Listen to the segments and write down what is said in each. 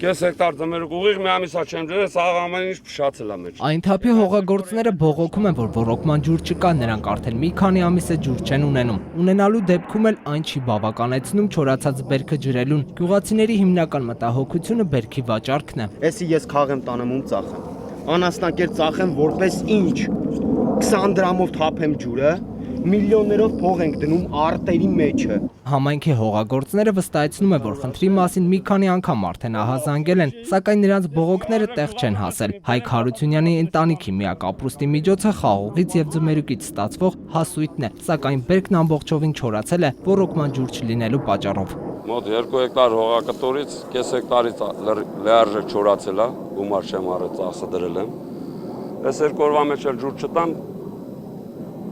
Կես հեկտար ձմերուկ ուղիղ մի ամիսա չեմ ջրել, սա ամեն ինչ փշացել է մեջ։ Այն թափի հողագործները բողոքում են, որ ռոռոկման ջուր չկա, նրանք արդեն մի քանի ամիս է ջուր չեն ունենում։ Ունենալու դեպքում էլ այն չի բավականեցնում չորացած բերքը ջրելուն։ Գյուղացիների հիմնական մտահոգությունը բերքի վաճառքն է։ Էսի ես քաղեմ տանեմ ում ծախեմ։ Անասնակեր ծախեմ որպես ինչ։ 20 դրամով թափեմ ջուրը, միլիոններով փող ենք դնում արտերի մեջը։ Համայնքի հողագործները վստահեցնում են, որ խնդրի մասին մի քանի անգամ արդեն ահազանգել են, սակայն նրանց բողոքները տեղ չեն հասել։ Հայկ Հարությունյանի ընտանիքի միակ ապրուստի միջոցը խաղողից եւ ձմերուկից ստացվող հասույթն է, սակայն բերքն ամբողջովին չորացել է ռոռոկման ջուր չլինելու պատճառով։ Մոտ 2 հեկտար հողակտորից կես հեկտարից լիարժեք չորացել է, գումար չեմ առել, ծախսը դրել եմ։ Այս 2 օրվա մեջ էլ ջուր չտան,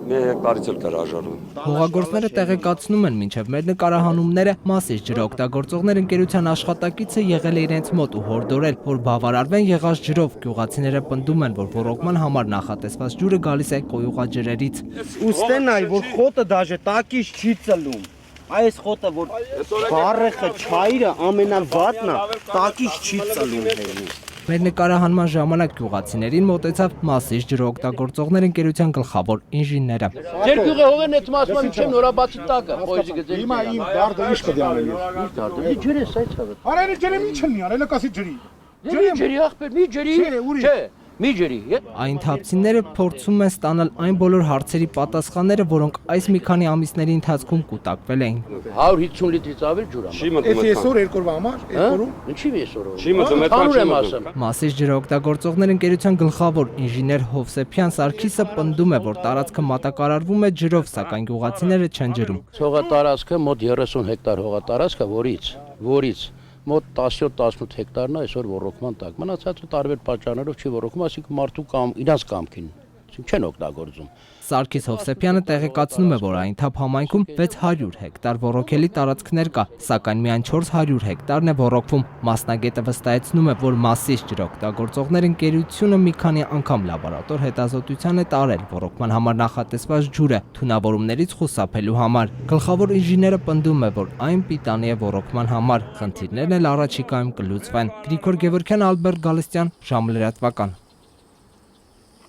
մի հեկտարից էլ կհրաժարվեմ։ Հողագործները տեղեկացնում են, մինչև մեր նկարահանումները Մասիս ջրօգտագործողներ ընկերության աշխատակիցը եղել է իրենց մոտ ու հորդորել, որ բավարարվեն եղած ջրով։ Գյուղացիները պնդում են, որ ռոռոկման համար նախատեսված ջուրը գալիս է կոյուղաջրերից։ Ուստեն այ որ խոտը դաժե տակից չի ծլում։ Այս խոտը որ բարեխը չայրը ամենավատն է, տակից չի ծլում հեղի։ Մեր նկարահանման ժամանակ գյուղացիներին մոտեցավ Մասիս ջրօգտագործողներ ընկերության գլխավոր ինժեները։ Ձեր գյուղը հողերն այդ մասը մինչև նորաբացի տակը, խոյզի գծել։ Հիմա իմ դարդը ինչ պետք է անել։ Ինչ դարդը։ Ջրի սայց հավը։ Արել ջրի ինչ չնի, արել կասի ջրի։ Ջրի ախպեր, մի ջրի։ Չէ, մի ջրի։ Այն թափցիները փորձում են ստանալ այն բոլոր հարցերի պատասխանները, որոնք այս մի քանի ամիսների ընթացքում կուտակվել էին։ 150 լիտրից ավել ջուր Չի ամա։ մտնում Այս այսօր երկրորդ համար, երկրորդ։ Ինչի՞ այսօր։ Չի մտնում, Հանուր եմ ասում։ Մասիս ջրօգտագործողներ ընկերության գլխավոր ինժեներ Հովսեփյան Սարգիսը պնդում է, որ տարածքը մատակարարվում է ջրով, սակայն գյուղացիները չեն ջրում։ Հողատարածքը մոտ 30 հեկտար հողատարածք է, որից մոտ 17-18 հեկտարն է այսօր ռոռոկման տակ։ Մնացածը տարբեր պատճառներով չի ռոռոկում, այսինքն մարդու իրաց կամքին չեն օգտագործում։ Սարգիս Հովսեփյանը տեղեկացնում է, որ այն թափ համայնքում 600 հեկտար ռոռոկելի տարածքներ կա, սակայն միայն 400 հեկտարն է ռոռոկվում։ Մասնագետը վստահեցնում է, որ Մասիս ջրօգտագործողներ ընկերությունը մի քանի անգամ լաբորատոր հետազոտության է տարել ռոռոկման համար նախատեսված ջուրը թունավորումներից խուսափելու համար։ Գլխավոր ինժեները պնդում է, որ այն պիտանի է ռոռոկման համար, խնդիրներն էլ առաջիկայում կլուծվեն։ Գրիգոր Գևորգյան, Ալբերտ Գալստյան, ժամը լրատվական։